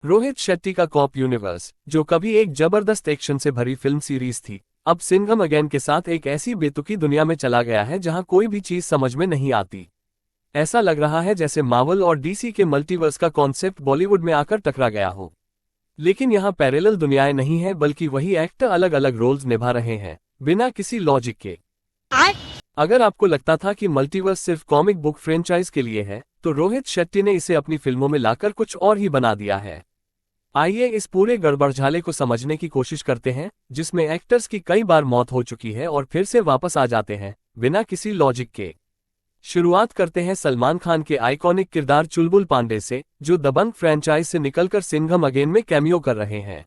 रोहित शेट्टी का cop universe, जो कभी एक जबरदस्त एक्शन से भरी फिल्म सीरीज थी, अब सिंघम अगेन के साथ एक ऐसी बेतुकी दुनिया में चला गया है जहां कोई भी चीज समझ में नहीं आती। ऐसा लग रहा है जैसे मार्वल और डीसी के मल्टीवर्स का कॉन्सेप्ट बॉलीवुड में आकर टकरा गया हो। लेकिन यहाँ पैरेलल दुनियाएं नहीं है, बल्कि वही एक्टर अलग अलग रोल्स निभा रहे हैं, बिना किसी लॉजिक के। अगर आपको लगता था कि मल्टीवर्स सिर्फ कॉमिक बुक फ्रेंचाइज के लिए है, तो रोहित शेट्टी ने इसे अपनी फिल्मों में लाकर कुछ और ही बना दिया है। आइए इस पूरे गड़बड़झाले को समझने की कोशिश करते हैं, जिसमें एक्टर्स की कई बार मौत हो चुकी है और फिर से वापस आ जाते हैं, बिना किसी लॉजिक के। शुरुआत करते हैं सलमान खान के आइकॉनिक किरदार चुलबुल पांडे से, जो दबंग फ्रेंचाइज से निकलकर सिंघम अगेन में कैमियो कर रहे हैं।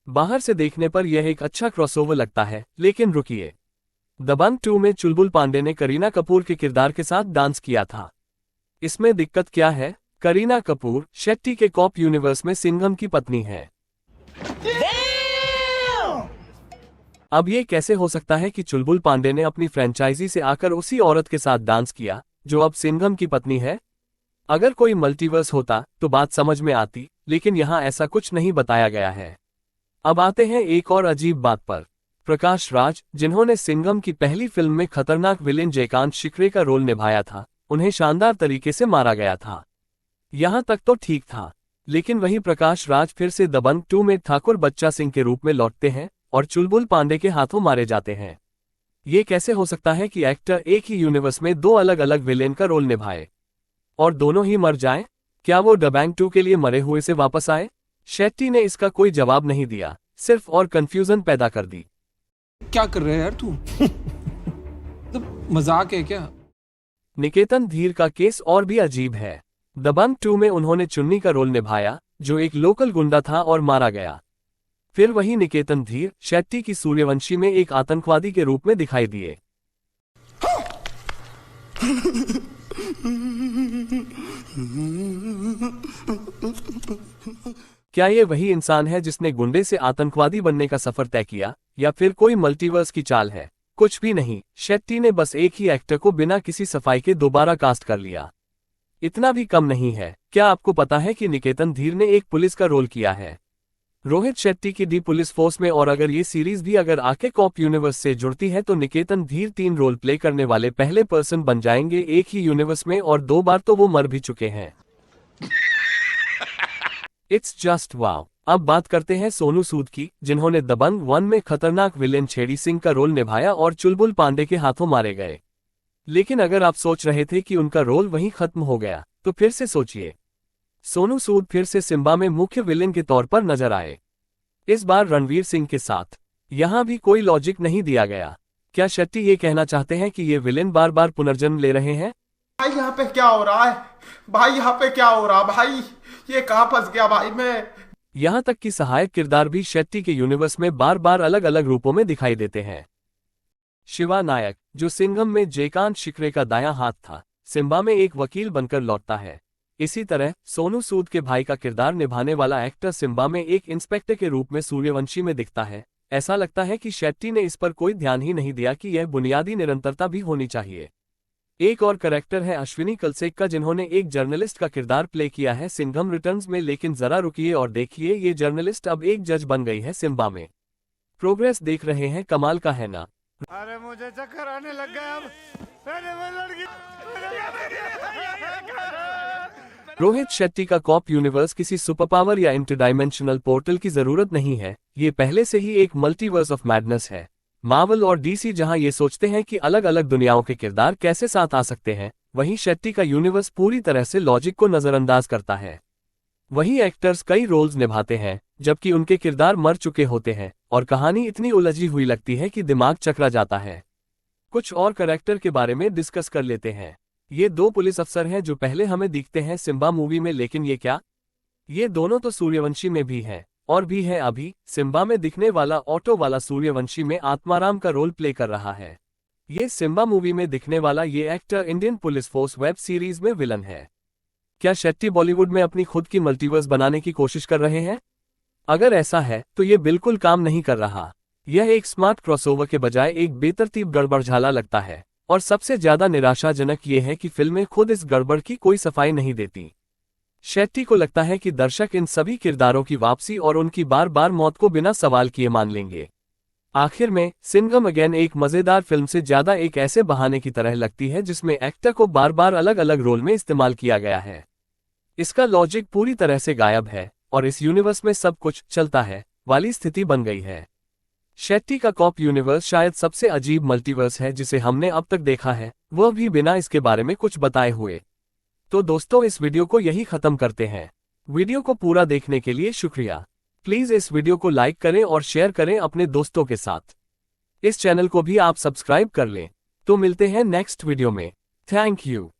बाहर से देखने पर यह एक अच्छा क्रॉसओवर लगता है, लेकिन रुकिए। दबंग 2 में चुलबुल पांडे ने करीना कपूर के किरदार के साथ डांस किया था। इसमें दिक्कत क्या है? करीना कपूर शेट्टी के कॉप यूनिवर्स में सिंघम की पत्नी है। अब ये कैसे हो सकता है कि चुलबुल पांडे ने अपनी फ्रेंचाइजी से आकर उसी औरत के साथ डांस किया, जो अब सिंघम की पत्नी है? अगर कोई मल्टीवर्स होता तो बात समझ में आती, लेकिन यहाँ ऐसा कुछ नहीं बताया गया है। अब आते हैं एक और अजीब बात पर। प्रकाश राज, जिन्होंने सिंघम की पहली फिल्म में खतरनाक विलेन जयकांत शिकरे का रोल निभाया था, उन्हें शानदार तरीके से मारा गया था। यहां तक तो ठीक था, लेकिन वही प्रकाश राज फिर से दबंग 2 में ठाकुर बच्चा सिंह के रूप में लौटते हैं और चुलबुल पांडे के हाथों मारे जाते हैं। ये कैसे हो सकता है कि एक्टर एक ही यूनिवर्स में दो अलग अलग विलेन का रोल निभाए और दोनों ही मर जाएं? क्या वो दबंग 2 के लिए मरे हुए से वापस आए? शेट्टी ने इसका कोई जवाब नहीं दिया, सिर्फ और कंफ्यूजन पैदा कर दी। क्या कर रहे हैं यार तू? तो मजाक है क्या? निकेतन धीर का केस और भी अजीब है। दबंग 2 में उन्होंने चुन्नी का रोल निभाया, जो एक लोकल गुंडा था और मारा गया। फिर वही निकेतन धीर शेट्टी की सूर्यवंशी में एक आतंकवादी के रूप में दिखाई दिए। क्या ये वही इंसान है जिसने गुंडे से आतंकवादी बनने का सफर तय किया, या फिर कोई मल्टीवर्स की चाल है? कुछ भी नहीं, शेट्टी ने बस एक ही एक्टर को बिना किसी सफाई के दोबारा कास्ट कर लिया। इतना भी कम नहीं है। क्या आपको पता है कि निकेतन धीर ने एक पुलिस का रोल किया है रोहित शेट्टी की डी पुलिस फोर्स में? और अगर ये सीरीज भी अगर आके कॉप यूनिवर्स से जुड़ती है तो निकेतन धीर 3 रोल प्ले करने वाले पहले पर्सन बन जाएंगे एक ही यूनिवर्स में, और 2 बार तो वो मर भी चुके हैं। इट्स जस्ट वाव। अब बात करते हैं सोनू सूद की, जिन्होंने दबंग 1 में खतरनाक विलेन छेड़ी सिंह का रोल निभाया और चुलबुल पांडे के हाथों मारे गए। लेकिन अगर आप सोच रहे थे कि उनका रोल वहीं खत्म हो गया, तो फिर से सोचिए। सोनू सूद फिर से सिम्बा में मुख्य विलेन के तौर पर नजर आए, इस बार रणवीर सिंह के साथ। यहां भी कोई लॉजिक नहीं दिया गया। क्या शेट्टी ये कहना चाहते हैं कि ये विलेन बार बार पुनर्जन्म ले रहे हैं? भाई यहाँ पे क्या हो रहा है? भाई यहाँ पे क्या हो रहा भाई? ये कहाँ फंस गया भाई मैं? यहां तक कि सहायक किरदार भी शेट्टी के यूनिवर्स में बार बार अलग अलग रूपों में दिखाई देते हैं। शिवा नायक, जो सिंघम में जयकांत शिकरे का दायां हाथ था, सिम्बा में एक वकील बनकर लौटता है। इसी तरह सोनू सूद के भाई का किरदार निभाने वाला एक्टर सिम्बा में एक इंस्पेक्टर के रूप में सूर्यवंशी में दिखता है। ऐसा लगता है कि शेट्टी ने इस पर कोई ध्यान ही नहीं दिया कि यह बुनियादी निरंतरता भी होनी चाहिए। एक और कैरेक्टर है अश्विनी कलसेक का, जिन्होंने एक जर्नलिस्ट का किरदार प्ले किया है सिंघम रिटर्न्स में। लेकिन जरा रुकिए और देखिए, ये जर्नलिस्ट अब एक जज बन गई है सिम्बा में। प्रोग्रेस देख रहे हैं, कमाल का है ना? अरे मुझे चक्कर आने लग गया अब। अरे वो लड़की। रोहित शेट्टी का कॉप यूनिवर्स किसी सुपरपावर या इंटरडायमेंशनल पोर्टल की जरूरत नहीं है। ये पहले से ही एक मल्टीवर्स ऑफ मैडनेस है। मार्वल और डीसी जहां ये सोचते हैं कि अलग अलग दुनियाओं के किरदार कैसे साथ आ सकते हैं, वहीं शेट्टी का यूनिवर्स पूरी तरह से लॉजिक को नजरअंदाज करता है। वही एक्टर्स कई रोल्स निभाते हैं, जबकि उनके किरदार मर चुके होते हैं, और कहानी इतनी उलझी हुई लगती है कि दिमाग चकरा जाता है। कुछ और कैरेक्टर के बारे में डिस्कस कर लेते हैं। ये 2 पुलिस अफसर हैं जो पहले हमें दिखते हैं सिम्बा मूवी में, लेकिन ये क्या? ये दोनों तो सूर्यवंशी में भी हैं, और भी है अभी सिम्बा में दिखने वाला ऑटो वाला सूर्यवंशी में आत्माराम का रोल प्ले कर रहा है। ये सिम्बा मूवी में दिखने वाला ये actor Indian police force web series में विलन है। क्या शेट्टी बॉलीवुड में अपनी खुद की मल्टीवर्स बनाने की कोशिश कर रहे हैं? अगर ऐसा है तो ये बिल्कुल काम नहीं कर रहा। यह एक स्मार्ट क्रॉसओवर के बजाय एक बेतरतीब गड़बड़झाला लगता है, और सबसे ज्यादा निराशाजनक ये है कि फिल्में खुद इस गड़बड़ की कोई सफाई नहीं देती। शेट्टी को लगता है कि दर्शक इन सभी किरदारों की वापसी और उनकी बार बार मौत को बिना सवाल किए मान लेंगे। आखिर में सिंघम अगेन एक मजेदार फिल्म से ज्यादा एक ऐसे बहाने की तरह लगती है जिसमें एक्टर को बार बार अलग अलग रोल में इस्तेमाल किया गया है। इसका लॉजिक पूरी तरह से गायब है और इस यूनिवर्स में सब कुछ चलता है वाली स्थिति बन गई है। शेट्टी का कॉप यूनिवर्स शायद सबसे अजीब मल्टीवर्स है जिसे हमने अब तक देखा है, वह भी बिना इसके बारे में कुछ बताए हुए। तो दोस्तों, इस वीडियो को यही खत्म करते हैं। वीडियो को पूरा देखने के लिए शुक्रिया। प्लीज इस वीडियो को लाइक करें और शेयर करें अपने दोस्तों के साथ। इस चैनल को भी आप सब्सक्राइब कर लें। तो मिलते हैं नेक्स्ट वीडियो में। Thank you.